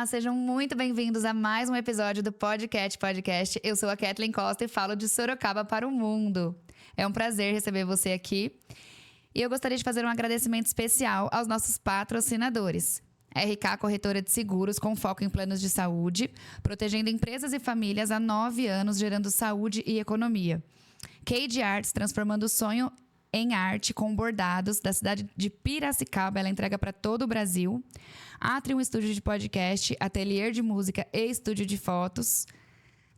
Olá, sejam muito bem-vindos a mais um episódio do Podcast. Eu sou a Kathleen Costa e falo de Sorocaba para o mundo. É um prazer receber você aqui. E eu gostaria de fazer um agradecimento especial aos nossos patrocinadores. RK Corretora de Seguros com foco em planos de saúde, protegendo empresas e famílias há 9 anos, gerando saúde e economia. Cade Arts, transformando o sonho em arte com bordados, da cidade de Piracicaba, ela entrega para todo o Brasil. Atrium Estúdio de Podcast, Ateliê de Música e Estúdio de Fotos,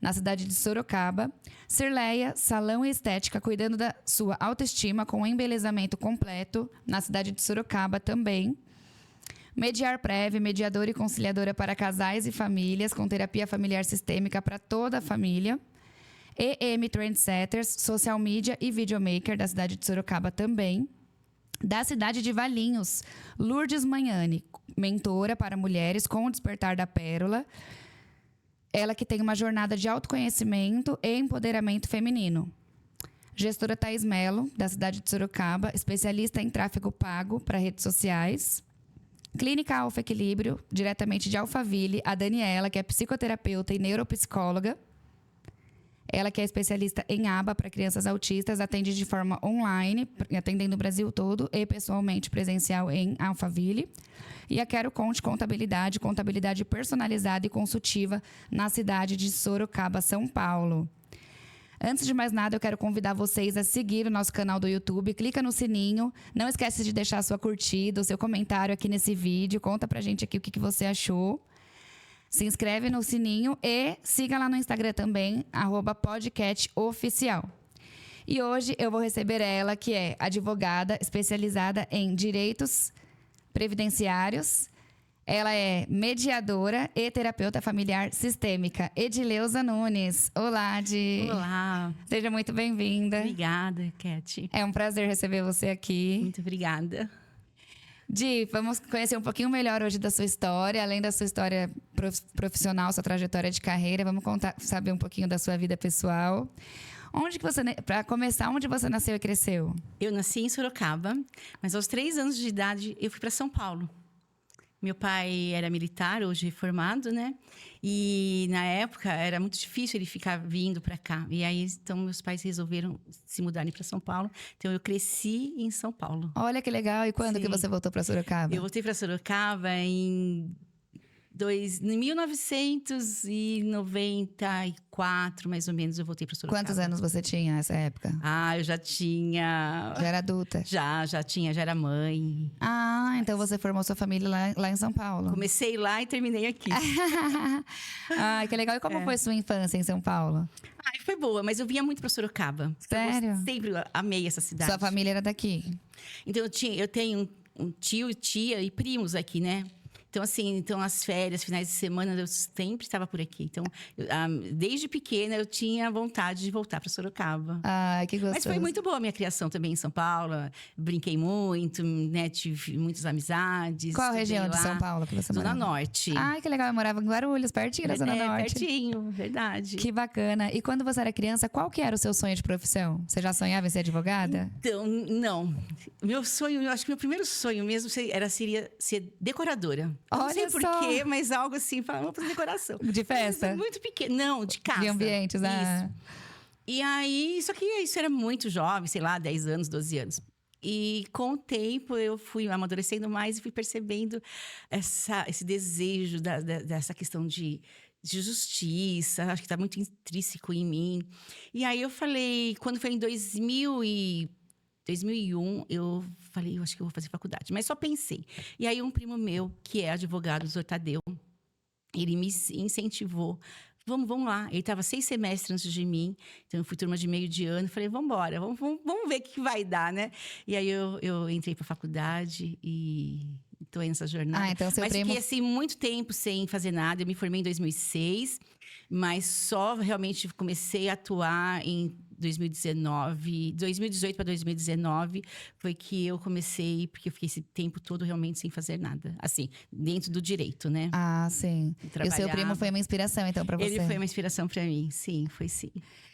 na cidade de Sorocaba. Cirleia, Salão e Estética, cuidando da sua autoestima com embelezamento completo, na cidade de Sorocaba também. Mediar Prev, mediadora e conciliadora para casais e famílias, com terapia familiar sistêmica para toda a família. EM Trendsetters, social media e videomaker, da cidade de Sorocaba também. Da cidade de Valinhos, Lourdes Manhani, mentora para mulheres com o Despertar da Pérola. Ela que tem uma jornada de autoconhecimento e empoderamento feminino. Gestora Thaís Melo, da cidade de Sorocaba, especialista em tráfego pago para redes sociais. Clínica Alfa Equilíbrio, diretamente de Alphaville, a Daniela, que é psicoterapeuta e neuropsicóloga. Ela que é especialista em aba para crianças autistas, atende de forma online, atendendo o Brasil todo, e pessoalmente presencial em Alphaville. E a Quero Conte contabilidade personalizada e consultiva na cidade de Sorocaba, São Paulo. Antes de mais nada, eu quero convidar vocês a seguir o nosso canal do YouTube. Clica no sininho. Não esquece de deixar a sua curtida, o seu comentário aqui nesse vídeo. Conta pra gente aqui o que você achou. Se inscreve no sininho e siga lá no Instagram também, @podcatoficial. E hoje eu vou receber ela, que é advogada especializada em direitos previdenciários. Ela é mediadora e terapeuta familiar sistêmica. Edileuza Nunes. Olá, Di. Olá. Seja muito bem-vinda. Obrigada, Kat. É um prazer receber você aqui. Muito obrigada. Di, vamos conhecer um pouquinho melhor hoje da sua história. Além da sua história profissional, sua trajetória de carreira, vamos saber um pouquinho da sua vida pessoal. Para começar, onde você nasceu e cresceu? Eu nasci em Sorocaba, mas aos 3 anos de idade eu fui para São Paulo. Meu pai era militar, hoje reformado, né? E na época era muito difícil ele ficar vindo para cá. E aí, então, meus pais resolveram se mudarem para São Paulo. Então, eu cresci em São Paulo. Olha que legal. E quando que você voltou para Sorocaba? Eu voltei para Sorocaba em 1994, mais ou menos, eu voltei para Sorocaba. Quantos anos você tinha nessa época? Ah, eu já tinha... Já era adulta? Já era mãe. Ah, então você formou sua família lá em São Paulo. Comecei lá e terminei aqui. Ai, que legal. E como foi sua infância em São Paulo? Ai, foi boa, mas eu vinha muito para Sorocaba. Sério? Eu sempre amei essa cidade. Sua família era daqui? Então, eu tenho um tio, tia e primos aqui, né? Então, assim, as férias, finais de semana, eu sempre estava por aqui. Então, desde pequena, eu tinha vontade de voltar para Sorocaba. Ai, que gostoso. Mas foi muito boa a minha criação também em São Paulo. Brinquei muito, né? Tive muitas amizades. Qual região de São Paulo que você morava? Zona Norte. Ai, que legal. Eu morava em Guarulhos, pertinho da Zona Norte. Pertinho, verdade. Que bacana. E quando você era criança, qual que era o seu sonho de profissão? Você já sonhava em ser advogada? Então, não. Meu sonho, eu acho que meu primeiro sonho mesmo seria ser decoradora. Não sei porquê, mas algo assim, vamos fazer decoração. De festa? Muito pequeno. Não, de casa. De ambientes, Isso. E aí, só que isso era muito jovem, sei lá, 10 anos, 12 anos. E com o tempo eu fui amadurecendo mais e fui percebendo esse desejo dessa questão de justiça. Acho que está muito intrínseco em mim. E aí eu falei, quando foi em 2001, eu falei, eu acho que eu vou fazer faculdade. Mas só pensei. E aí um primo meu, que é advogado, o Dr. Tadeu, ele me incentivou. Vamos lá. Ele estava 6 semestres antes de mim. Então, eu fui turma de meio de ano. Falei, vamos embora. Vamos ver o que vai dar, né? E aí, eu entrei para a faculdade e estou nessa jornada. Então seu mas primo... fiquei, assim, muito tempo sem fazer nada. Eu me formei em 2006. Mas só realmente comecei a atuar em 2018 para 2019 foi que eu comecei, porque eu fiquei esse tempo todo realmente sem fazer nada. Assim, dentro do direito, né? Ah, sim. E o seu primo foi uma inspiração, então, pra você? Ele foi uma inspiração para mim, sim, foi sim.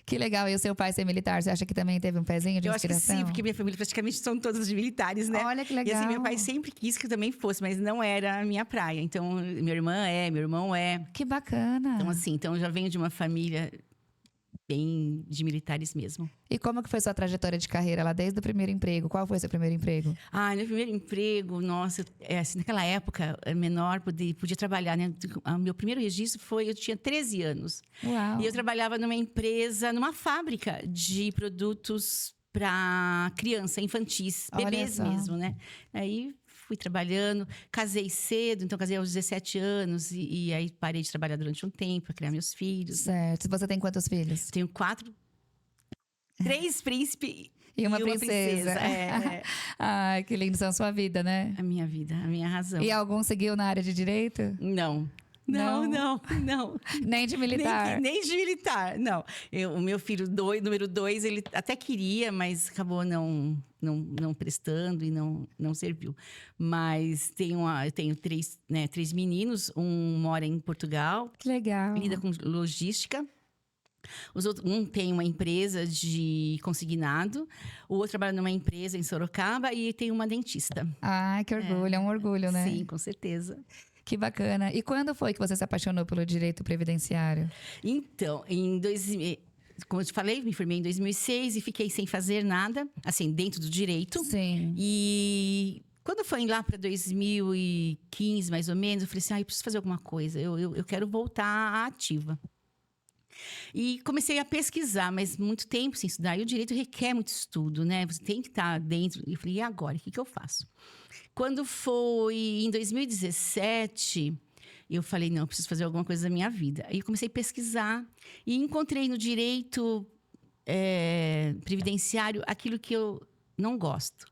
Que legal. E o seu pai ser militar, você acha que também teve um pezinho de Eu acho que inspiração? sim, porque minha família praticamente são todos de militares, né? Olha que E legal. assim, meu pai sempre quis que eu também fosse, mas não era a minha praia. Então, minha irmã meu irmão é. Que bacana. Então, assim, eu já venho de uma família bem de militares mesmo. E como que foi sua trajetória de carreira lá desde o primeiro emprego? Qual foi seu primeiro emprego? Ah, meu primeiro emprego, nossa, assim, naquela época, menor, podia trabalhar, né? O meu primeiro registro eu tinha 13 anos. Uau. E eu trabalhava numa empresa, numa fábrica de produtos para criança, infantis, Olha bebês só. mesmo, né? Aí fui trabalhando, casei cedo, então casei aos 17 anos e aí parei de trabalhar durante um tempo para criar meus filhos. Certo. Você tem quantos filhos? Tenho 3 príncipes E uma princesa. É, Ai, que lindo. São a sua vida, né? a minha vida, a minha razão. E algum seguiu na área de direito? Não. Não? Não. Nem de militar? Nem de militar, não. O meu filho número 2, ele até queria, mas acabou não prestando e não serviu. Mas eu tenho 3 meninos, um mora em Portugal, Que legal. lida com logística. Um tem uma empresa de consignado, o outro trabalha numa empresa em Sorocaba e tem uma dentista. Ai, que orgulho. É um orgulho, né? Sim, com certeza. Que bacana. E quando foi que você se apaixonou pelo direito previdenciário? Então, como eu te falei, me formei em 2006 e fiquei sem fazer nada, assim, dentro do direito. Sim. E quando foi lá para 2015, mais ou menos, eu falei assim, eu preciso fazer alguma coisa, eu quero voltar à ativa. E comecei a pesquisar, mas muito tempo sem estudar. E o direito requer muito estudo, né? Você tem que estar dentro. E eu falei, e agora? O que eu faço? Quando foi em 2017, eu falei, não, eu preciso fazer alguma coisa da minha vida. Aí eu comecei a pesquisar e encontrei no direito previdenciário aquilo que eu não gosto.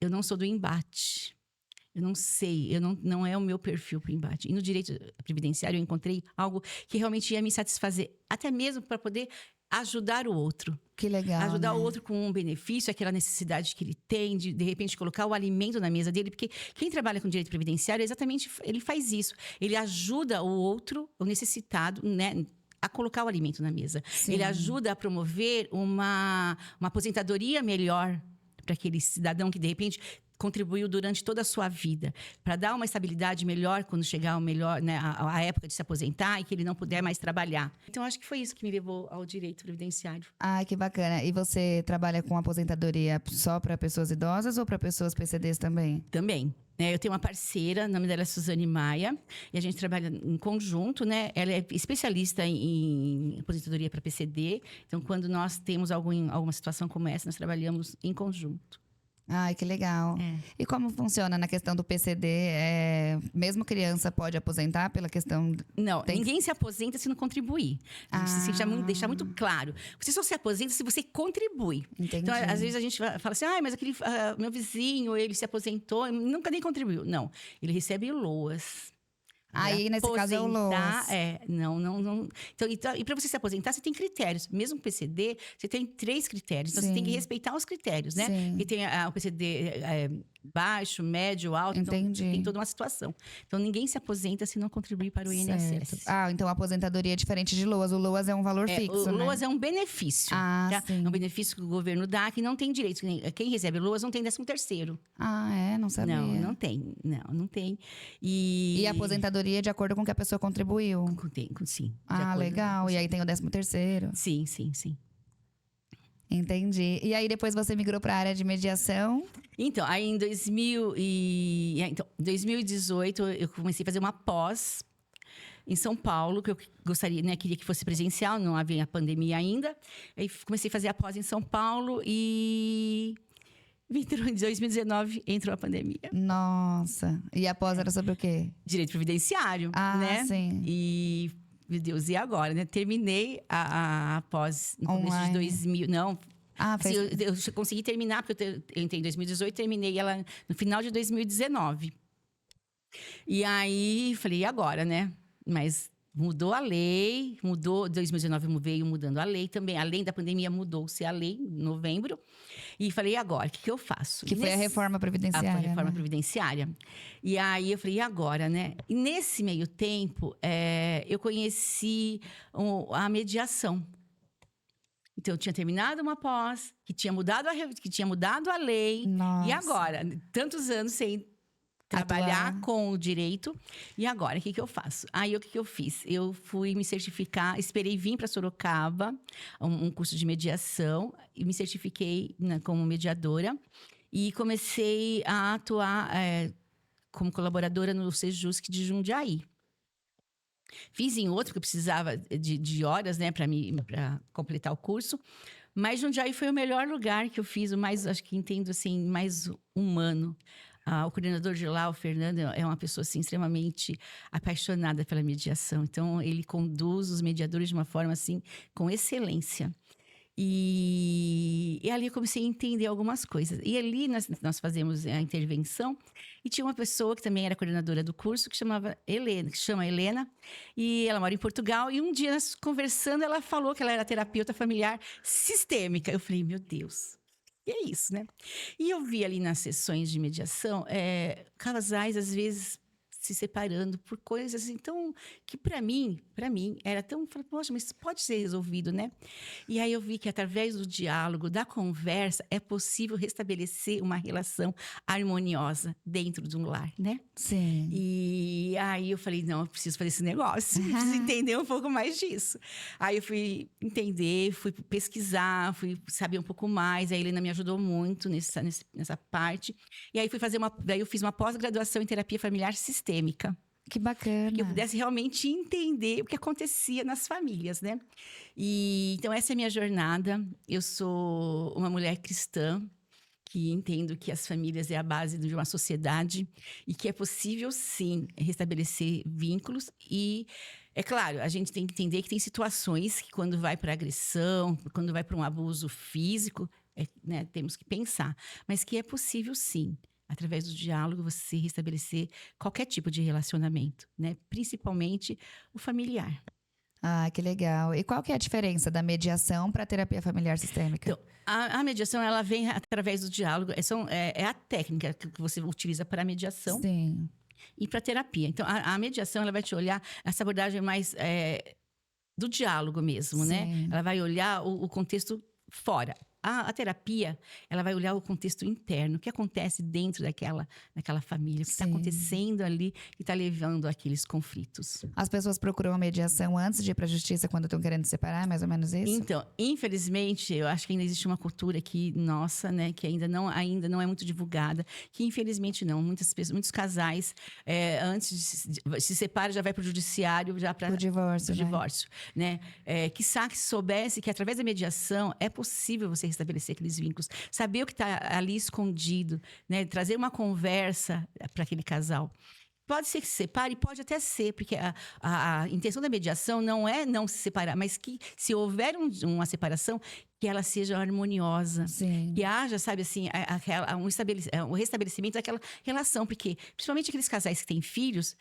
Eu não sou do embate. Eu não sei, não é o meu perfil para o embate. E no direito previdenciário eu encontrei algo que realmente ia me satisfazer, até mesmo para poder ajudar o outro. Que legal. Ajudar né? o outro com um benefício, aquela necessidade que ele tem de repente, colocar o alimento na mesa dele. Porque quem trabalha com direito previdenciário, exatamente, ele faz isso. Ele ajuda o outro, o necessitado, né? A colocar o alimento na mesa. Sim. Ele ajuda a promover uma aposentadoria melhor para aquele cidadão que, de repente, contribuiu durante toda a sua vida, para dar uma estabilidade melhor quando chegar né, a época de se aposentar e que ele não puder mais trabalhar. Então, acho que foi isso que me levou ao direito previdenciário. Ai, que bacana. E você trabalha com aposentadoria só para pessoas idosas ou para pessoas PCDs também? Também. Eu tenho uma parceira, o nome dela é Suzane Maia, e a gente trabalha em conjunto, né? Ela é especialista em aposentadoria para PCD, então quando nós temos alguma situação como essa, nós trabalhamos em conjunto. Ai, que legal. E como funciona na questão do PCD? Mesmo criança pode aposentar pela questão... Não, ninguém se aposenta se não contribuir. Deixar muito claro. Você só se aposenta se você contribui. Entendi. Então, às vezes a gente fala assim, mas aquele meu vizinho, ele se aposentou, nunca nem contribuiu. Não, ele recebe LOAS. Aí, nesse caso, é o LOAS. Não. Então, e para você se aposentar, você tem critérios. Mesmo o PCD, você tem 3 critérios. Então, Sim. você tem que respeitar os critérios, né? Sim. E tem o PCD baixo, médio, alto. Entendi. Então, tem toda uma situação. Então, ninguém se aposenta se não contribuir para o INSS. Certo. Então a aposentadoria é diferente de LOAS. O LOAS é um valor fixo, o né? LOAS é um benefício. Ah, sim. É um benefício que o governo dá que não tem direito. Quem recebe LOAS não tem 13º. Não sabia. Não tem. Não tem. E a aposentadoria é de acordo com o que a pessoa contribuiu? Sim. Legal. E aí tem o 13º? Sim. Entendi. E aí depois você migrou para a área de mediação? Então, aí em 2018 eu comecei a fazer uma pós em São Paulo, que eu gostaria, né, queria que fosse presencial, não havia a pandemia ainda. Aí comecei a fazer a pós em São Paulo e em 2019 entrou a pandemia. Nossa. E a pós era sobre o quê? Direito previdenciário, né? Sim. E, meu Deus, e agora, né? Terminei a pós no começo de 2000. Não. Fez... Assim, eu consegui terminar, porque eu entrei em 2018, terminei ela no final de 2019. E aí, falei, e agora, né? Mas mudou a lei, mudou, 2019 veio mudando a lei também. Além da pandemia, mudou-se a lei em novembro. E falei, e agora, o que eu faço? Que foi a reforma previdenciária. A reforma né? previdenciária. E aí eu falei, e agora, né? E nesse meio tempo, eu conheci a mediação. Então, eu tinha terminado uma pós, que tinha mudado a lei. Nossa. E agora, tantos anos sem trabalhar com o direito. E agora, o que eu faço? Aí, o que eu fiz? Eu fui me certificar, esperei vir para Sorocaba, um curso de mediação, e me certifiquei como mediadora. E comecei a atuar como colaboradora no Sejusc de Jundiaí. Fiz em outro, porque eu precisava de horas, né, para completar o curso. Mas Jundiaí foi o melhor lugar que eu fiz, o mais, acho que entendo assim, mais humano. O coordenador de lá, o Fernando, é uma pessoa assim, extremamente apaixonada pela mediação. Então, ele conduz os mediadores de uma forma assim, com excelência. E ali eu comecei a entender algumas coisas. E ali nós fazemos a intervenção. E tinha uma pessoa que também era coordenadora do curso, que chama Helena. E ela mora em Portugal. E um dia, nós conversando, ela falou que ela era terapeuta familiar sistêmica. Eu falei, meu Deus, e é isso, né? E eu vi ali nas sessões de mediação, casais, às vezes, se separando por coisas assim, tão... que para mim, era tão... Poxa, mas pode ser resolvido, né? E aí eu vi que através do diálogo, da conversa, é possível restabelecer uma relação harmoniosa dentro de um lar, né? Sim. E aí eu falei, não, eu preciso fazer esse negócio, eu preciso entender um pouco mais disso. Aí eu fui entender, fui pesquisar, fui saber um pouco mais. A Helena me ajudou muito nessa parte. E aí daí eu fiz uma pós-graduação em terapia familiar sistêmica. Que bacana. Que eu pudesse realmente entender o que acontecia nas famílias, né? Então, essa é a minha jornada. Eu sou uma mulher cristã, que entendo que as famílias é a base de uma sociedade e que é possível, sim, restabelecer vínculos. E, é claro, a gente tem que entender que tem situações que quando vai para agressão, quando vai para um abuso físico, né, temos que pensar. Mas que é possível, sim, através do diálogo, você restabelecer qualquer tipo de relacionamento, né? Principalmente o familiar. Ah, que legal. E qual que é a diferença da mediação para a terapia familiar sistêmica? Então, a mediação, ela vem através do diálogo. É a técnica que você utiliza para a mediação. Sim. E para a terapia. Então, a mediação, ela vai te olhar essa abordagem mais do diálogo mesmo, Sim. né? Ela vai olhar o contexto fora. A terapia, ela vai olhar o contexto interno, o que acontece dentro daquela família, o que está acontecendo ali e está levando àqueles conflitos. As pessoas procuram a mediação antes de ir para a justiça quando estão querendo separar, mais ou menos isso? Então, infelizmente, eu acho que ainda existe uma cultura aqui nossa, né, que ainda não é muito divulgada, que infelizmente não. Muitos casais, antes de se separam, já vai para o judiciário, já para o divórcio, né? Quiçá que soubesse que através da mediação é possível você restabelecer aqueles vínculos, saber o que está ali escondido, né? Trazer uma conversa para aquele casal. Pode ser que se separe, pode até ser, porque a intenção da mediação não é não se separar, mas que se houver uma separação, que ela seja harmoniosa. Sim. Que haja, sabe assim, um restabelecimento daquela relação, porque principalmente aqueles casais que têm filhos,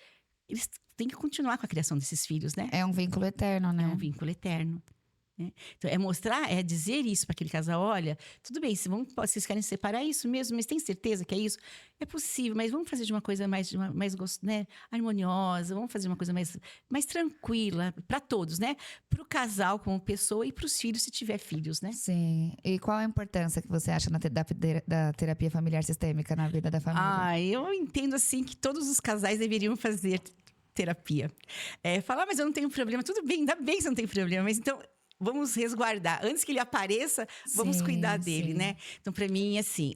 eles têm que continuar com a criação desses filhos, né? É um vínculo eterno, né? É um vínculo eterno. Então, é dizer isso para aquele casal: olha, tudo bem, vocês querem se separar, é isso mesmo, mas tem certeza que é isso? É possível, mas vamos fazer de uma coisa mais né, harmoniosa, vamos fazer uma coisa mais tranquila para todos, né? Para o casal como pessoa e para os filhos, se tiver filhos, né? Sim. E qual a importância que você acha da terapia familiar sistêmica na vida da família? Eu entendo assim que todos os casais deveriam fazer terapia. Falar, mas eu não tenho problema. Tudo bem, ainda bem que você não tem problema, mas então vamos resguardar. Antes que ele apareça, vamos cuidar dele, né? Então, para mim, assim,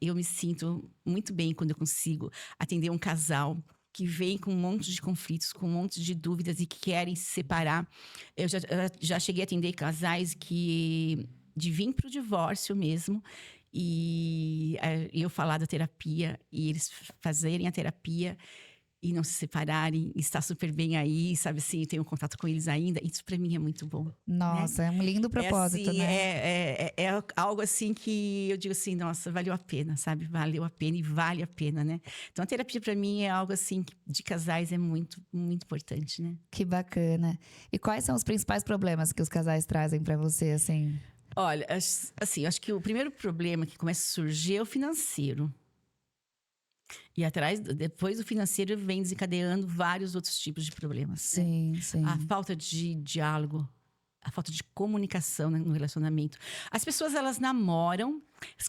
eu me sinto muito bem quando eu consigo atender um casal que vem com um monte de conflitos, com um monte de dúvidas e que querem se separar. Eu já cheguei a atender casais de vir para o divórcio mesmo, e eu falar da terapia e eles fazerem a terapia. e não se separarem, e estar super bem aí, sabe assim, tenho contato com eles ainda. Isso para mim é muito bom. Nossa, é um lindo propósito, assim, né? É algo assim que eu digo assim, nossa, valeu a pena, sabe? Valeu a pena e vale a pena, né? Então a terapia para mim é algo assim que, de casais é muito, muito importante, né? Que bacana. E quais são os principais problemas que os casais trazem pra você, assim? Olha, assim, acho que o primeiro problema que começa a surgir é o financeiro. E depois do financeiro, vem desencadeando vários outros tipos de problemas, né? Sim, sim. A falta de diálogo, a falta de comunicação, né, no relacionamento. As pessoas, elas namoram,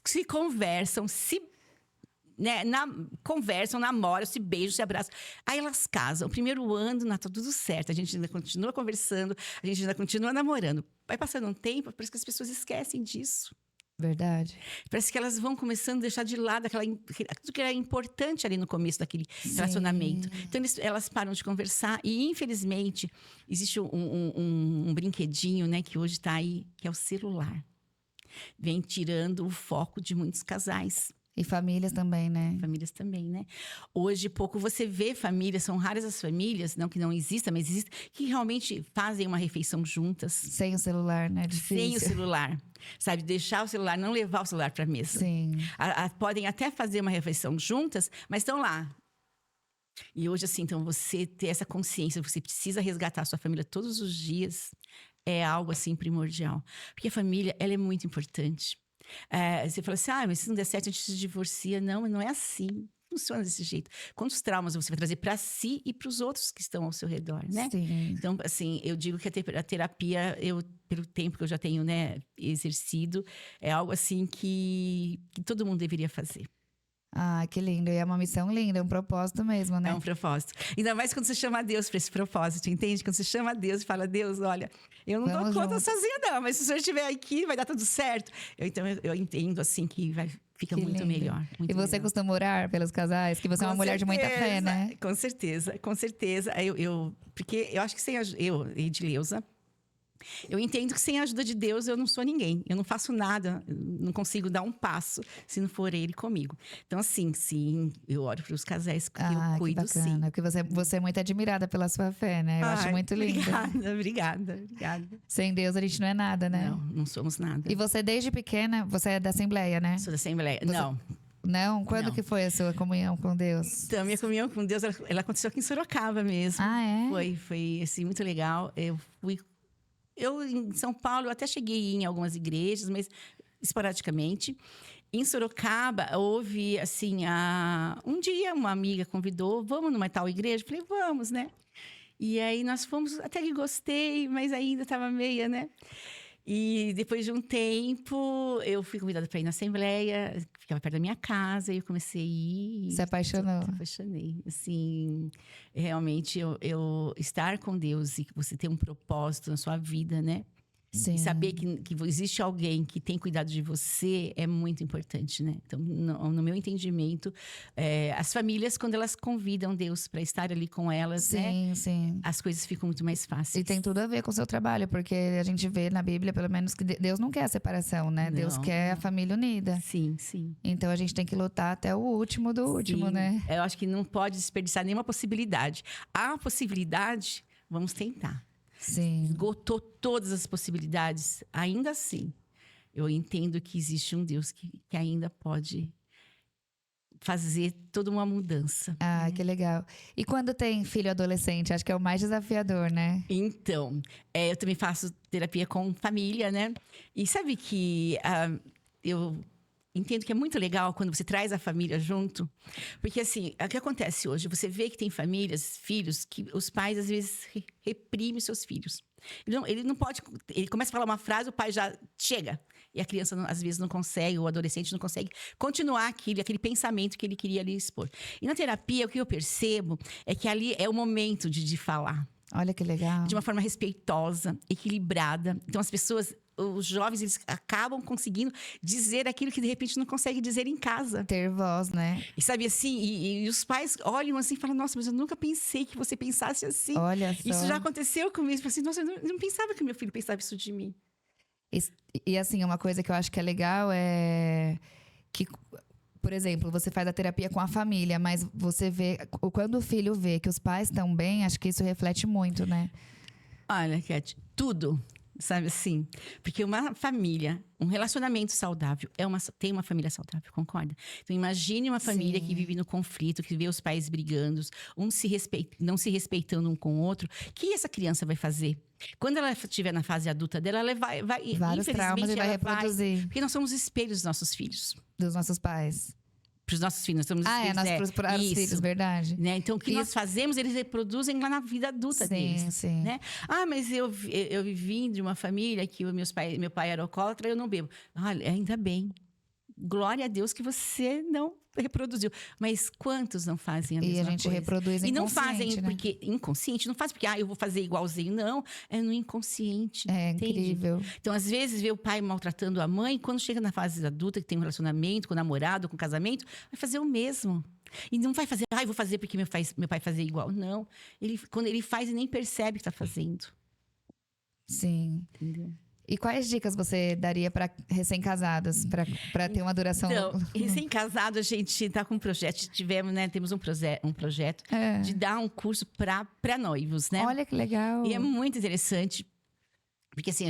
se conversam, né, conversam, namoram, se beijam, se abraçam. Aí elas casam. O primeiro ano, tá tudo certo. A gente ainda continua conversando, a gente ainda continua namorando. Vai passando um tempo, parece que as pessoas esquecem disso. Verdade. Parece que elas vão começando a deixar de lado tudo que era importante ali no começo daquele relacionamento. Então, elas param de conversar. E, infelizmente, existe um brinquedinho, né, que hoje está aí, que é o celular. Vem tirando o foco de muitos casais. E famílias também, né? Famílias também, né? Hoje, pouco você vê famílias, são raras as famílias, não que não existam, mas existem, que realmente fazem uma refeição juntas. Sem o celular, né? Sem o Difícil. celular. Sabe, deixar o celular, não levar o celular para a mesa. Sim. Podem até fazer uma refeição juntas, mas estão lá. E hoje, assim, então, você ter essa consciência, você precisa resgatar a sua família todos os dias, é algo, assim, primordial. Porque a família, ela é muito importante. Você fala assim, mas se não der certo, a gente se divorcia. Não, mas não é assim. Funciona desse jeito. Quantos traumas você vai trazer para si e para os outros que estão ao seu redor, né? Sim. Então, assim, eu digo que a terapia, pelo tempo que eu já tenho, né, exercido, é algo assim que todo mundo deveria fazer. Ah, que lindo. E é uma missão linda, é um propósito mesmo, né? É um propósito. Ainda mais quando você chama a Deus para esse propósito, entende? Quando você chama a Deus e fala, Deus, olha, eu não Vamos dou conta juntos. sozinha, não, mas se o senhor estiver aqui, vai dar tudo certo. Então, eu entendo, assim, que fica Que muito lindo. melhor. Muito E você melhor. costuma orar pelos casais? Que você é uma mulher de muita fé, né? Com certeza, com certeza. Porque eu acho que Edileuza, eu entendo que sem a ajuda de Deus eu não sou ninguém. Eu não faço nada, não consigo dar um passo se não for Ele comigo. Então, assim, sim, eu oro para os casais que eu cuido, que bacana. sim. Porque você é muito admirada pela sua fé, né? Eu acho muito lindo. Obrigada. Sem Deus a gente não é nada, né? Não somos nada. E você, desde pequena, você é da Assembleia, né? Sou da Assembleia. Não. Não? Quando Não. que foi a sua comunhão com Deus? Então, a minha comunhão com Deus, ela aconteceu aqui em Sorocaba mesmo. Ah, é? Foi assim, muito legal. Eu, em São Paulo, eu até cheguei em algumas igrejas, mas esporadicamente. Em Sorocaba, houve, assim, um dia uma amiga convidou, vamos numa tal igreja? Eu falei, vamos, né? E aí nós fomos, até que gostei, mas ainda estava meia, né? E depois de um tempo, eu fui convidada para ir na Assembleia, que ficava perto da minha casa, e eu comecei a ir. Se apaixonou? Me apaixonei. Assim, realmente, eu estar com Deus e você ter um propósito na sua vida, né? Sim. E saber que existe alguém que tem cuidado de você é muito importante, né? Então, no meu entendimento, as famílias, quando elas convidam Deus para estar ali com elas, né? Sim. As coisas ficam muito mais fáceis. E tem tudo a ver com o seu trabalho, porque a gente vê na Bíblia, pelo menos, que Deus não quer a separação, né? Não, Deus quer a família unida. Sim, sim. Então a gente tem que lutar até o último do último, Sim. né? Eu acho que não pode desperdiçar nenhuma possibilidade. Há possibilidade, vamos tentar. Sim. Esgotou todas as possibilidades, ainda assim, eu entendo que existe um Deus que ainda pode fazer toda uma mudança. Ah, que legal. E quando tem filho adolescente, acho que é o mais desafiador, né? Então, eu também faço terapia com família, né? E sabe que eu entendo que é muito legal quando você traz a família junto. Porque, assim, o que acontece hoje? Você vê que tem famílias, filhos, que os pais, às vezes, reprimem seus filhos. Ele não pode... Ele começa a falar uma frase, o pai já chega. E a criança, às vezes, não consegue, ou o adolescente não consegue continuar aquele pensamento que ele queria ali expor. E na terapia, o que eu percebo é que ali é o momento de falar. Olha que legal. De uma forma respeitosa, equilibrada. Então, as pessoas, os jovens, eles acabam conseguindo dizer aquilo que, de repente, não consegue dizer em casa. Ter voz, né? E sabe assim, e os pais olham assim e falam, nossa, mas eu nunca pensei que você pensasse assim. Olha só. Isso já aconteceu comigo. Eu falei assim, nossa, eu não pensava que meu filho pensava isso de mim. E assim, uma coisa que eu acho que é legal é que por exemplo, você faz a terapia com a família, mas você vê, quando o filho vê que os pais estão bem, acho que isso reflete muito, né? Olha, Cat, tudo, sabe assim? Porque uma família, um relacionamento saudável tem uma família saudável, concorda? Então imagine uma família Sim. que vive no conflito, que vê os pais brigando, não se respeitando um com o outro. O que essa criança vai fazer? Quando ela estiver na fase adulta dela, ela vai Vários traumas e vai ela reproduzir porque nós somos espelhos dos nossos filhos. dos nossos pais. Para os nossos filhos, nós somos Ah, espelhos, para os filhos, verdade. né? Então, o que nós Isso. fazemos, eles reproduzem lá na vida adulta deles. Sim. Né? Ah, mas eu vim de uma família que meu pai era alcoólatra, eu não bebo. Olha, ainda bem. Glória a Deus que você não reproduziu. Mas quantos não fazem a mesma E a gente coisa? reproduz E não fazem inconsciente, né? porque inconsciente, não faz porque eu vou fazer igualzinho, não. É no inconsciente. É entende? incrível. Então, às vezes, vê o pai maltratando a mãe, quando chega na fase adulta, que tem um relacionamento com o namorado, com o casamento, vai fazer o mesmo. E não vai fazer, eu vou fazer porque meu pai fazia igual. Não. Quando ele faz, ele nem percebe que está fazendo. Sim. Entendeu? E quais dicas você daria para recém-casados, para ter uma duração? Então, recém-casado, a gente está com um projeto. Temos um projeto de dar um curso para noivos, né? Olha que legal. E é muito interessante. Porque assim,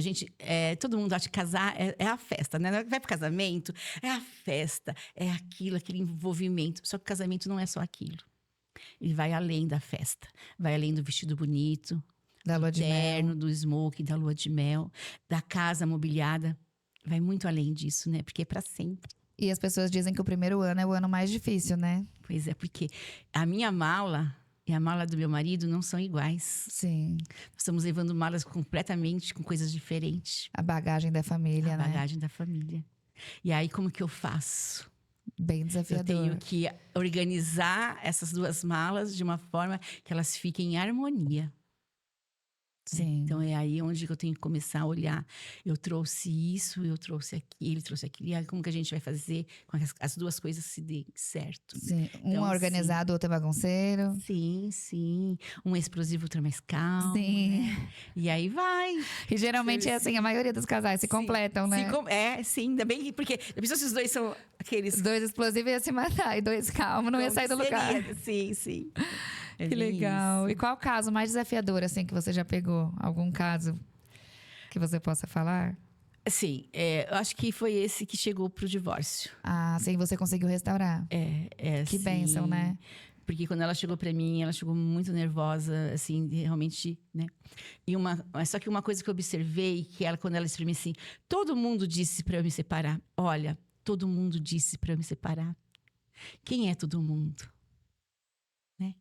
todo mundo acha que casar é a festa, né? Vai pro casamento, é a festa, é aquele envolvimento. Só que o casamento não é só aquilo. Ele vai além da festa, vai além do vestido bonito, Da lua de terno, mel. do smoke, da lua de mel, da casa mobiliada. Vai muito além disso, né? Porque é para sempre. E as pessoas dizem que o primeiro ano é o ano mais difícil, né? Pois é, porque a minha mala e a mala do meu marido não são iguais. Sim. Nós estamos levando malas completamente com coisas diferentes. A bagagem da família, A né? bagagem da família. E aí, como que eu faço? Bem Eu desafiador. tenho que organizar essas duas malas de uma forma que elas fiquem em harmonia. Sim. Então é aí onde eu tenho que começar a olhar. Eu trouxe isso, eu trouxe aquilo, ele trouxe aquilo. E aí como que a gente vai fazer com que as duas coisas se deem certo? Sim. Um Então, é organizado, outro é bagunceiro. Sim. Um é explosivo, outro é mais calmo. Sim. Né? E aí vai. E geralmente é assim, a maioria dos casais se completam, né? Sim, ainda bem que. Porque a pessoa, se os dois são aqueles. Os dois explosivos iam se matar e dois calmos não ia sair do lugar. Sim. É Que bem legal. isso. E qual o caso mais desafiador, assim, que você já pegou? Algum caso que você possa falar? Sim, eu acho que foi esse que chegou pro divórcio. Ah, sim, você conseguiu restaurar. Que Sim. bênção, né? Porque quando ela chegou pra mim, ela chegou muito nervosa, assim, realmente, né? Só que uma coisa que eu observei, que ela, quando ela disse pra mim assim, todo mundo disse pra eu me separar. Olha, todo mundo disse pra eu me separar. Quem é todo mundo? Né?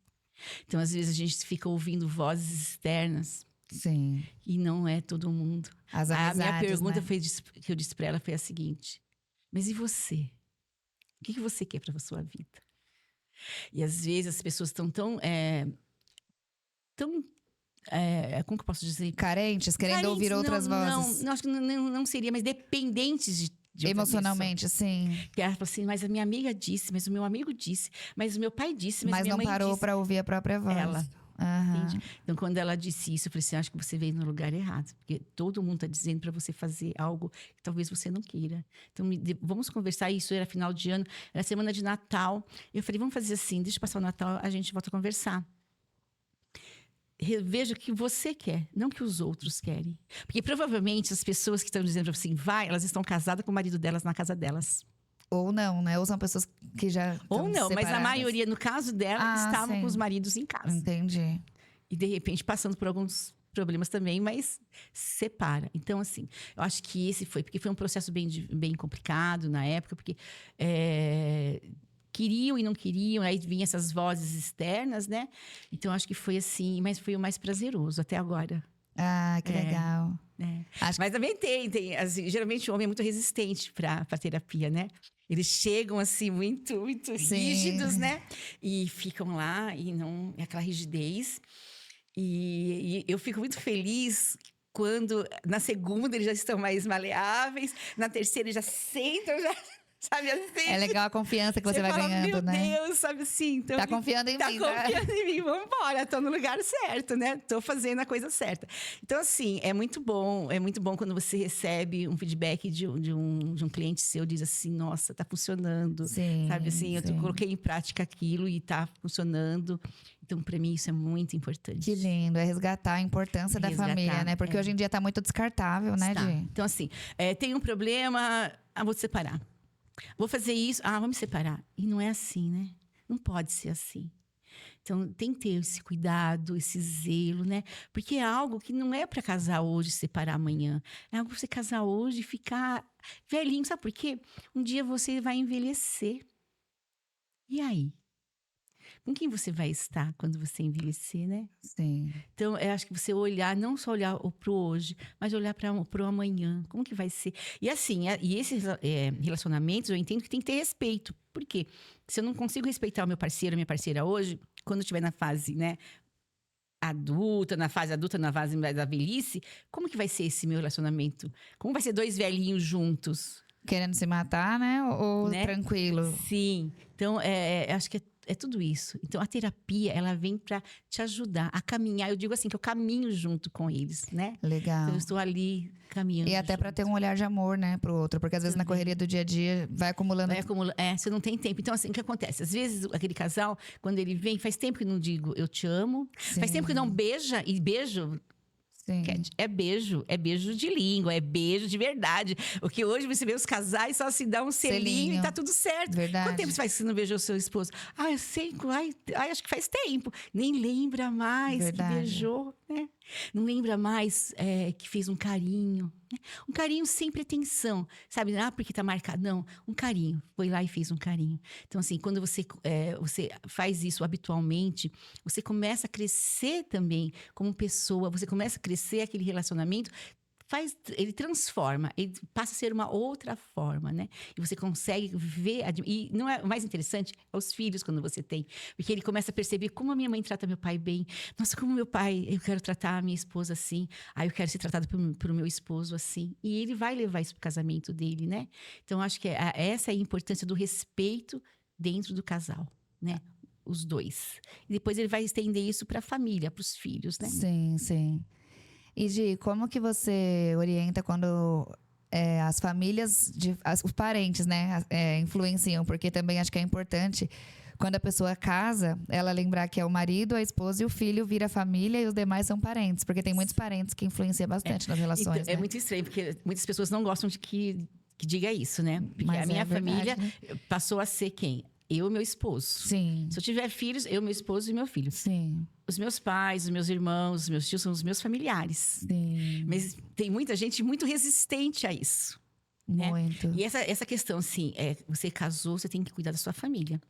Então, às vezes, a gente fica ouvindo vozes externas Sim. e não é todo mundo. As A amizades, minha pergunta né? que eu disse pra ela foi a seguinte: mas e você? O que você quer pra sua vida? E às vezes as pessoas estão tão como que eu posso dizer? Carentes, querendo ouvir Carentes, outras vozes. Não, acho que não seria, mas dependentes de outra Emocionalmente, sim. pessoa. Que ela fala assim, mas a minha amiga disse, mas o meu amigo disse, mas o meu pai disse, mas Mas minha não mãe parou disse. pra ouvir a própria voz. Ela. Aham. Entende? Então, quando ela disse isso, eu falei assim, acho que você veio no lugar errado. Porque todo mundo está dizendo para você fazer algo que talvez você não queira. Então, vamos conversar. Isso era final de ano, era semana de Natal. Eu falei, vamos fazer assim, deixa passar o Natal, a gente volta a conversar. Veja o que você quer, não o que os outros querem. Porque provavelmente as pessoas que estão dizendo assim, vai, elas estão casadas com o marido delas na casa delas. Ou não, né? Ou são pessoas que já Ou estão não, mas a separadas. maioria, no caso dela, estavam sim. com os maridos em casa. Entendi. E de repente passando por alguns problemas também, mas separa. Então, assim, eu acho que esse porque foi um processo bem complicado na época, porque queriam e não queriam, aí vinham essas vozes externas, né? Então, acho que foi assim, mas foi o mais prazeroso até agora. Ah, que legal. Mas também tem assim, geralmente o homem é muito resistente para terapia, né? Eles chegam assim muito rígidos, né? E ficam lá e não é aquela rigidez. E eu fico muito feliz quando na segunda eles já estão mais maleáveis, na terceira eles já sentam, já sabe assim? É legal a confiança que você vai fala, ganhando, meu né? Deus, sabe assim? Então, Tá confiando em tá mim, né? confiando em mim, vambora, tô no lugar certo, né? Tô fazendo a coisa certa. Então, assim, é muito bom quando você recebe um feedback de um cliente seu, diz assim, nossa, tá funcionando, sabe assim? Eu Sim. coloquei em prática aquilo e tá funcionando. Então, para mim, isso é muito importante. Que lindo, é resgatar a importância da família, né? Porque hoje em dia tá muito descartável, né, Tá. Di? Então, assim, tem um problema, vou te separar. Vou fazer isso, vamos me separar. E não é assim, né? Não pode ser assim. Então, tem que ter esse cuidado, esse zelo, né? Porque é algo que não é para casar hoje e separar amanhã. É algo para você casar hoje e ficar velhinho. Sabe por quê? Um dia você vai envelhecer. E aí? Com quem você vai estar quando você envelhecer, né? Sim. Então, eu acho que você olhar, não só olhar pro hoje, mas olhar para o amanhã. Como que vai ser? E assim, esses relacionamentos, eu entendo que tem que ter respeito. Por quê? Se eu não consigo respeitar o meu parceiro, a minha parceira hoje, quando estiver na fase, né, adulta, na fase da velhice, como que vai ser esse meu relacionamento? Como vai ser dois velhinhos juntos? Querendo se matar, né? Ou Né? tranquilo? Sim. Então, acho que é tudo isso. Então, a terapia, ela vem para te ajudar a caminhar. Eu digo assim, que eu caminho junto com eles, né? Legal. Então, eu estou ali caminhando E até para ter um olhar de amor, né, pro outro. Porque às vezes na correria do dia a dia vai acumulando. Você não tem tempo. Então, assim, o que acontece? Às vezes, aquele casal, quando ele vem, faz tempo que não digo eu te amo. Sim. Faz tempo que não beija. E beijo... Sim. Cat, é beijo de língua, é beijo de verdade. Porque hoje você vê os casais só se dá um selinho e tá tudo certo. Verdade. Quanto tempo faz que você não beijou o seu esposo? Eu sei, acho que faz tempo. Nem lembra mais Verdade. que beijou, né? Não lembra mais que fez um carinho. Né? Um carinho sem pretensão, sabe? Porque tá marcado. Não, um carinho. Foi lá e fez um carinho. Então, assim, quando você faz isso habitualmente, você começa a crescer também como pessoa, você começa a crescer aquele relacionamento, ele transforma, ele passa a ser uma outra forma, né? E você consegue ver, e não é o mais interessante, é os filhos quando você tem, porque ele começa a perceber como a minha mãe trata meu pai bem, nossa, como meu pai, eu quero tratar a minha esposa assim, eu quero ser tratado pelo meu esposo assim, e ele vai levar isso pro casamento dele, né? Então, acho que essa é a importância do respeito dentro do casal, né? Os dois. E depois ele vai estender isso para a família, para os filhos, né? Sim, sim. E Gi, como que você orienta quando as famílias, os parentes, né, influenciam? Porque também acho que é importante, quando a pessoa casa, ela lembrar que é o marido, a esposa e o filho vira família e os demais são parentes. Porque tem muitos parentes que influenciam bastante nas relações, então, né? É muito estranho, porque muitas pessoas não gostam de que diga isso, né? Porque Mas a minha verdade, família né? passou a ser quem? Eu e meu esposo. Sim. Se eu tiver filhos, eu, meu esposo e meu filho. Sim. Os meus pais, os meus irmãos, os meus tios são os meus familiares. Sim. Mas tem muita gente muito resistente a isso. Né? Muito. E essa questão, assim, você casou, você tem que cuidar da sua família.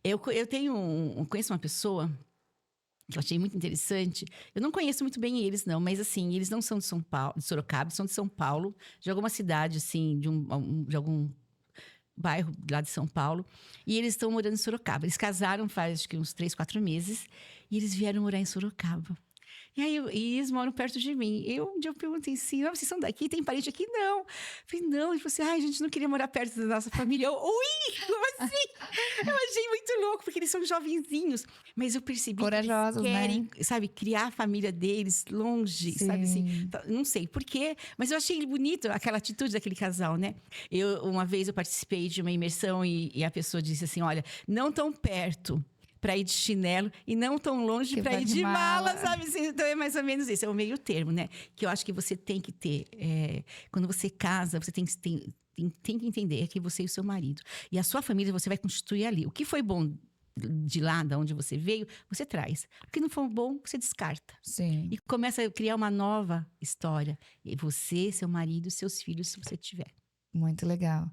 Eu conheço uma pessoa que eu achei muito interessante. Eu não conheço muito bem eles, não, mas assim, eles não são de São Paulo, de Sorocaba, são de São Paulo, de alguma cidade, assim, de algum bairro lá de São Paulo, e eles estão morando em Sorocaba. Eles casaram faz, acho que uns 3, 4 meses, e eles vieram morar em Sorocaba. E aí, eles moram perto de mim. Um dia eu perguntei assim, vocês são daqui? Tem parente aqui? Não. Eu falei, não. Ele falou assim, a gente não queria morar perto da nossa família. Como assim? Eu achei muito louco, porque eles são jovenzinhos. Mas eu percebi Corajosos, que eles querem, né? sabe, criar a família deles longe, Sim. sabe assim? Não sei por quê, mas eu achei bonito aquela atitude daquele casal, né? Uma vez eu participei de uma imersão e a pessoa disse assim, olha, não tão perto para ir de chinelo e não tão longe para ir de mala, sabe? Então é mais ou menos isso, é o meio termo, né? Que eu acho que você tem que ter. Quando você casa, você tem que entender que você e o seu marido. E a sua família você vai constituir ali. O que foi bom de lá, de onde você veio, você traz. O que não for bom, você descarta. Sim. E começa a criar uma nova história. E você, seu marido e seus filhos, se você tiver. Muito legal.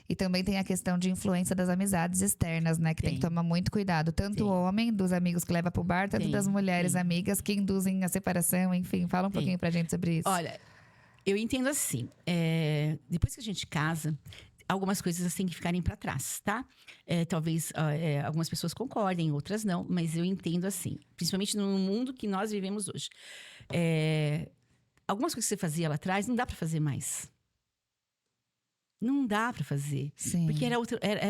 E também tem a questão de influência das amizades externas, né? Que tem que tomar muito cuidado. Tanto o homem, dos amigos que leva pro bar, tanto das mulheres amigas que induzem a separação. Enfim, fala um pouquinho pra gente sobre isso. Olha, eu entendo assim. Depois que a gente casa, algumas coisas têm que ficarem para trás, tá? Talvez algumas pessoas concordem, outras não. Mas eu entendo assim. Principalmente no mundo que nós vivemos hoje. Algumas coisas que você fazia lá atrás, não dá para fazer mais. Não dá pra fazer. Sim. Porque era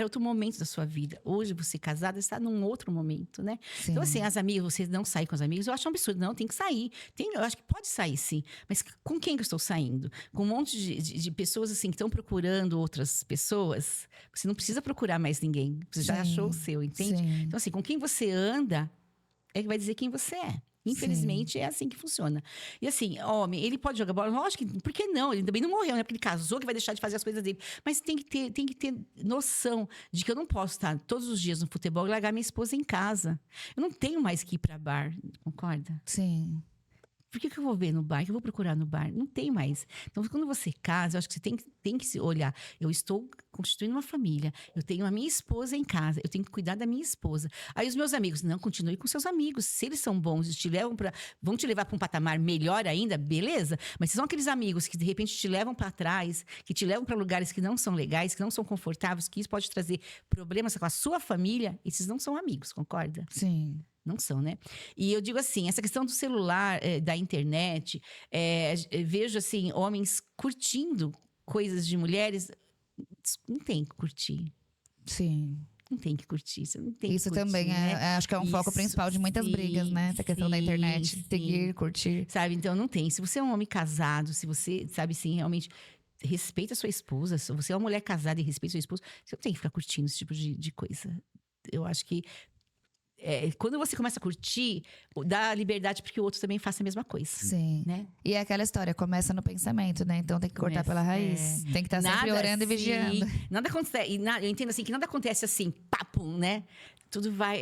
outro momento da sua vida. Hoje, você casada, está num outro momento, né? Sim. Então, assim, as amigas, você não sair com os amigos, eu acho um absurdo. Não, tem que sair. Eu acho que pode sair, sim. Mas com quem que eu estou saindo? Com um monte de pessoas, assim, que estão procurando outras pessoas. Você não precisa procurar mais ninguém. Você já Sim. achou o seu, entende? Sim. Então, assim, com quem você anda, é que vai dizer quem você é. Infelizmente, é assim que funciona. E assim, homem, ele pode jogar bola? Lógico que, por que não? Ele também não morreu, né? Porque ele casou, que vai deixar de fazer as coisas dele. Mas tem que ter noção de que eu não posso estar todos os dias no futebol e largar minha esposa em casa. Eu não tenho mais que ir para bar, concorda? Sim. Por que eu vou ver no bar? Que eu vou procurar no bar? Não tem mais. Então, quando você casa, eu acho que você tem que se olhar. Eu estou constituindo uma família. Eu tenho a minha esposa em casa. Eu tenho que cuidar da minha esposa. Aí os meus amigos, não, continue com seus amigos. Se eles são bons, vão te levar para um patamar melhor ainda, beleza? Mas se são aqueles amigos que de repente te levam para trás, que te levam para lugares que não são legais, que não são confortáveis, que isso pode trazer problemas com a sua família, esses não são amigos, concorda? Sim. Não são, né? E eu digo assim, essa questão do celular, da internet, vejo assim, homens curtindo coisas de mulheres. Não tem que curtir. Sim. Não tem que curtir. Você não tem Isso que curtir, também né? acho que é um foco Isso, principal de muitas brigas, né? Essa questão da internet. sim. Seguir, curtir. Sabe? Então não tem. Se você é um homem casado, se você, sabe assim, realmente respeita a sua esposa, se você é uma mulher casada e respeita a sua esposa, você não tem que ficar curtindo esse tipo de coisa. Eu acho que quando você começa a curtir, dá liberdade para que o outro também faça a mesma coisa. Sim. Né? E é aquela história, começa no pensamento, né? Então tem que cortar pela raiz. Tem que estar sempre orando e vigiando. Nada acontece. Eu entendo assim que nada acontece assim, papum, né? Tudo vai.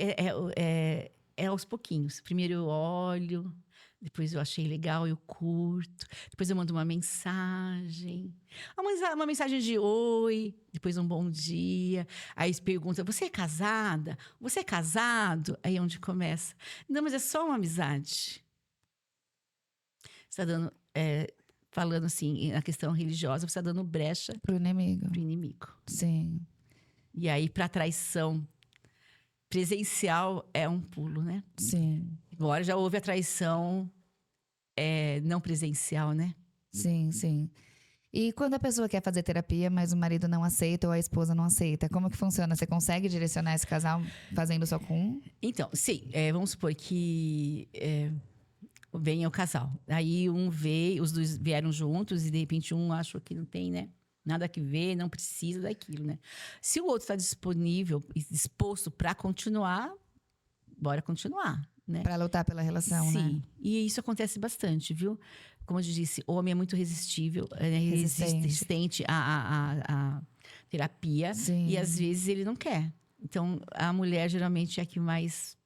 É aos pouquinhos. Primeiro eu olho, depois eu achei legal, eu curto. Depois eu mando uma mensagem. Uma mensagem de oi, depois um bom dia. Aí pergunta: você é casada? Você é casado? Aí é onde começa. Não, mas é só uma amizade. Você está dando. Falando assim, na questão religiosa, você está dando brecha Pro inimigo. pro inimigo. Sim. E aí, para traição presencial, é um pulo, né? Sim. Agora já houve a traição não presencial, né? Sim, sim. E quando a pessoa quer fazer terapia, mas o marido não aceita ou a esposa não aceita, como que funciona? Você consegue direcionar esse casal fazendo só com um? Então, sim, vamos supor que venha o casal. Aí os dois vieram juntos e de repente um achou que não tem, né? Nada que ver, não precisa daquilo, né? Se o outro está disponível e disposto para continuar, bora continuar, né? Pra lutar pela relação, Sim, né? e isso acontece bastante, viu? Como eu disse, o homem é muito resistível, Resistente. resistente à terapia. Sim. E às vezes ele não quer. Então, a mulher geralmente é a que mais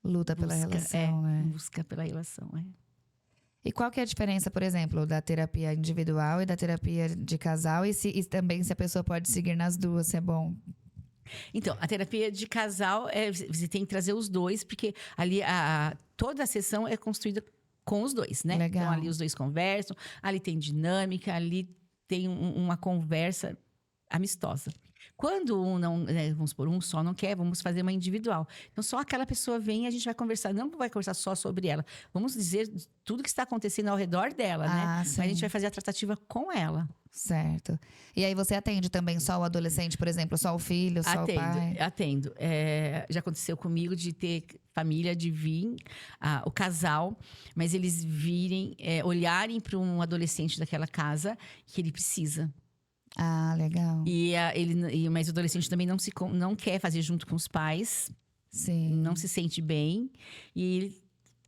Luta pela relação, né? busca pela relação. E qual que é a diferença, por exemplo, da terapia individual e da terapia de casal? E também se a pessoa pode seguir nas duas, se é bom? Então, a terapia de casal, você tem que trazer os dois, porque ali toda a sessão é construída com os dois, né? Legal. Então, ali os dois conversam, ali tem dinâmica, ali tem uma conversa amistosa. Quando vamos supor, um só não quer, vamos fazer uma individual. Então, só aquela pessoa vem e a gente vai conversar. Não vai conversar só sobre ela. Vamos dizer tudo que está acontecendo ao redor dela, né? Mas a gente vai fazer a tratativa com ela. Certo. E aí você atende também só o adolescente, por exemplo, só o filho, só o pai? Atendo. Já aconteceu comigo de ter família, de vir o casal, mas eles olharem para um adolescente daquela casa que ele precisa. Ah, legal. Mas o adolescente também não quer fazer junto com os pais. Sim. Não se sente bem. E ele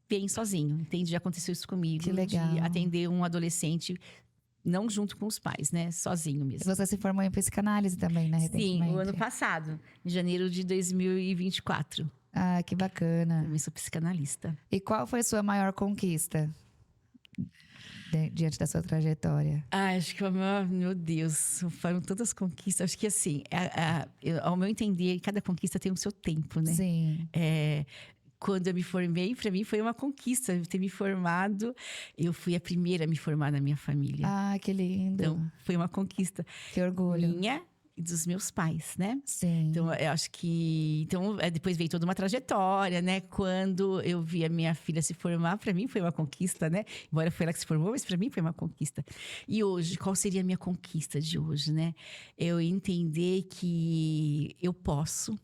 vem sozinho, entende? Já aconteceu isso comigo. Que legal. De atender um adolescente, não junto com os pais, né? Sozinho mesmo. Você se formou em psicanálise também, né? Sim, o ano passado. Em janeiro de 2024. Ah, que bacana. Também sou psicanalista. E qual foi a sua maior conquista diante da sua trajetória? Acho que meu Deus, foram tantas conquistas. Acho que assim, ao meu entender, cada conquista tem o seu tempo, né? Sim. Quando eu me formei, para mim foi uma conquista ter me formado. Eu fui a primeira a me formar na minha família. Ah, que lindo. Então, foi uma conquista Que orgulho. minha e dos meus pais, né? Sim. Então, eu acho que... Então, depois veio toda uma trajetória, né? Quando eu vi a minha filha se formar, para mim foi uma conquista, né? Embora foi ela que se formou, mas para mim foi uma conquista. E hoje, qual seria a minha conquista de hoje, né? Eu entender que eu posso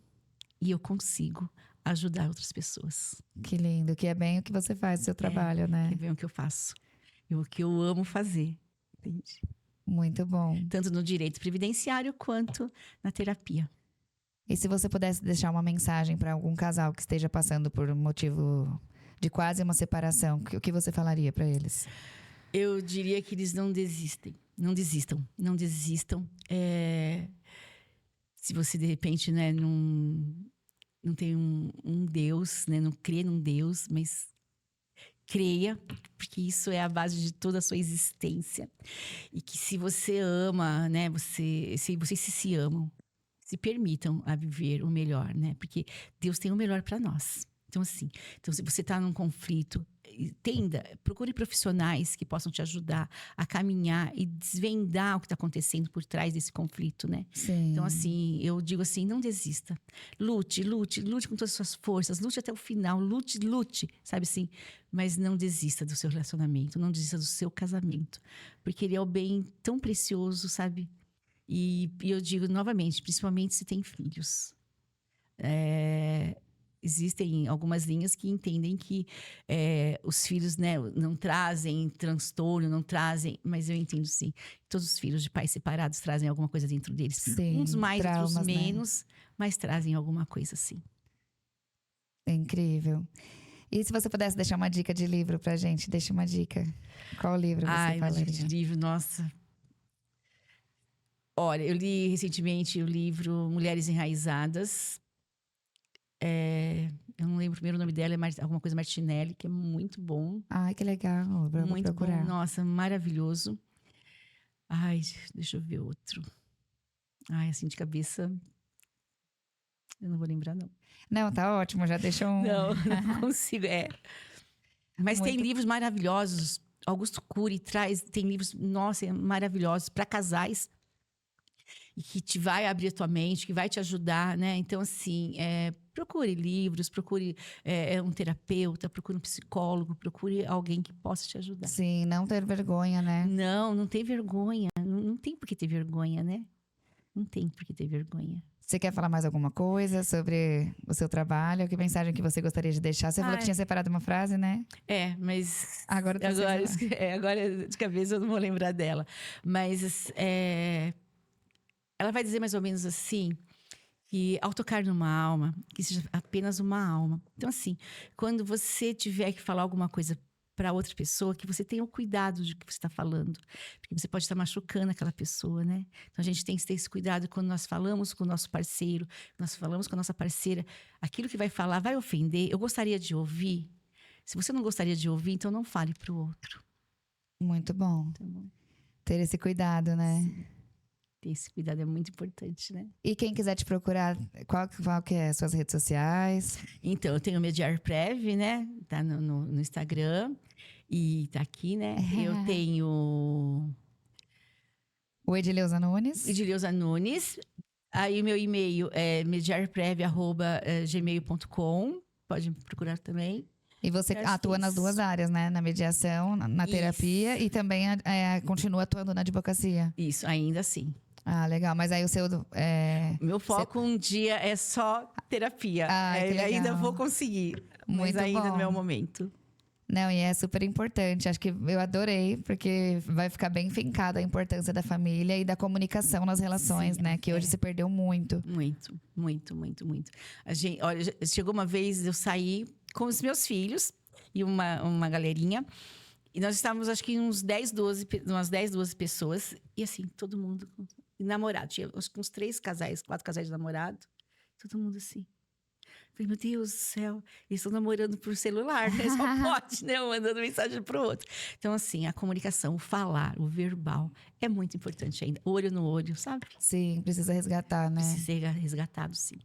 e eu consigo ajudar outras pessoas. Que lindo, que é bem o que você faz, o seu trabalho, né? Que é bem o que eu faço. E o que eu amo fazer, entende? Muito bom. Tanto no direito previdenciário quanto na terapia. E se você pudesse deixar uma mensagem para algum casal que esteja passando por um motivo de quase uma separação, o que você falaria para eles? Eu diria que eles não desistem. Não desistam. Não desistam. Se você, de repente, né, não tem um Deus, né, não crê num Deus, mas creia, porque isso é a base de toda a sua existência. E que se você ama, né, se vocês se amam, se permitam a viver o melhor, né? Porque Deus tem o melhor para nós. Então, assim, se você está num conflito, procure profissionais que possam te ajudar a caminhar e desvendar o que está acontecendo por trás desse conflito, né? Sim. Então, assim, eu digo assim, não desista. Lute com todas as suas forças, lute até o final, lute, sabe assim? Mas não desista do seu relacionamento, não desista do seu casamento. Porque ele é o bem tão precioso, sabe? E eu digo novamente, principalmente se tem filhos. Existem algumas linhas que entendem que os filhos, né, não trazem transtorno, não trazem... Mas eu entendo, sim. Todos os filhos de pais separados trazem alguma coisa dentro deles. Sim, uns mais, traumas, outros né? menos. Mas trazem alguma coisa, sim. É incrível. E se você pudesse deixar uma dica de livro pra gente? Deixa uma dica. Qual livro você Uma falaria? dica de livro, nossa... Olha, eu li recentemente o livro Mulheres Enraizadas. Eu não lembro o primeiro nome dela, é alguma coisa Martinelli, que é muito bom. Ai, que legal. Vou Muito procurar. bom, nossa, maravilhoso. Ai, deixa eu ver outro. Ai, assim, de cabeça... Eu não vou lembrar, não. Não, tá ótimo, já deixou um... Não consigo, Mas tem Muito- livros maravilhosos. Augusto Cury tem livros, nossa, maravilhosos para casais. E que te vai abrir a tua mente, que vai te ajudar, né? Então, assim, procure livros, procure um terapeuta, procure um psicólogo, procure alguém que possa te ajudar. Sim, não ter vergonha, né? Não tem vergonha. Não tem por que ter vergonha, né? Não tem por que ter vergonha. Você quer falar mais alguma coisa sobre o seu trabalho? Que mensagem que você gostaria de deixar? Você falou que tinha separado uma frase, né? Mas... Agora tá agora de cabeça eu não vou lembrar dela. Mas ela vai dizer mais ou menos assim, que ao tocar numa alma, que seja apenas uma alma. Então, assim, quando você tiver que falar alguma coisa para outra pessoa, que você tenha o cuidado de que você está falando. Porque você pode estar machucando aquela pessoa, né? Então, a gente tem que ter esse cuidado quando nós falamos com o nosso parceiro, nós falamos com a nossa parceira. Aquilo que vai falar vai ofender. Eu gostaria de ouvir. Se você não gostaria de ouvir, então não fale para o outro. Muito bom. Tá bom? Ter esse cuidado, né? Sim. Esse cuidado é muito importante, né? E quem quiser te procurar, qual que é? Suas redes sociais? Então, eu tenho o Mediar Prev, né? Tá no Instagram. E tá aqui, né? Eu tenho... O Edileuza Nunes. Edileuza Nunes. Aí o meu e-mail é mediarprev@gmail.com. Pode me procurar também. E você atua nas duas áreas, né? Na mediação, na terapia e também continua atuando na advocacia. Isso, ainda assim. Ah, legal. Mas aí o seu... Meu foco um dia é só terapia. Que legal. Ainda vou conseguir, mas Muito ainda bom. não é o momento. Não, e é super importante. Acho que eu adorei, porque vai ficar bem fincada a importância da família e da comunicação nas relações, né? Que hoje se perdeu muito. Muito, muito, muito, muito. Olha, chegou uma vez, eu saí com os meus filhos e uma galerinha. E nós estávamos, acho que umas 10, 12 pessoas. E assim, todo mundo... namorado. Tinha acho que uns 4 casais de namorado. Todo mundo assim. Falei, meu Deus do céu, eles estão namorando por celular, né? Só pode, né? Um mandando mensagem pro outro. Então, assim, a comunicação, o falar, o verbal, é muito importante ainda. Olho no olho, sabe? Sim, precisa resgatar, né? Precisa ser resgatado, sim.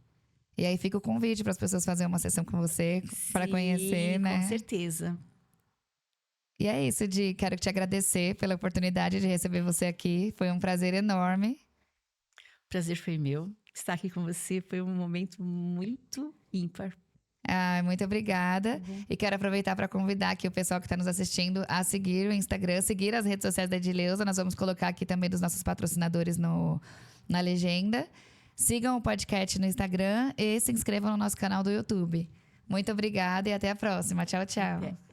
E aí fica o convite para as pessoas fazerem uma sessão com você, para conhecer, né? Com certeza. E é isso, Di. Quero te agradecer pela oportunidade de receber você aqui. Foi um prazer enorme. Prazer foi meu. Estar aqui com você foi um momento muito ímpar. Muito obrigada. E quero aproveitar para convidar aqui o pessoal que está nos assistindo a seguir o Instagram, seguir as redes sociais da Edileuza. Nós vamos colocar aqui também dos nossos patrocinadores na legenda. Sigam o podcast no Instagram e se inscrevam no nosso canal do YouTube. Muito obrigada e até a próxima. Tchau, tchau.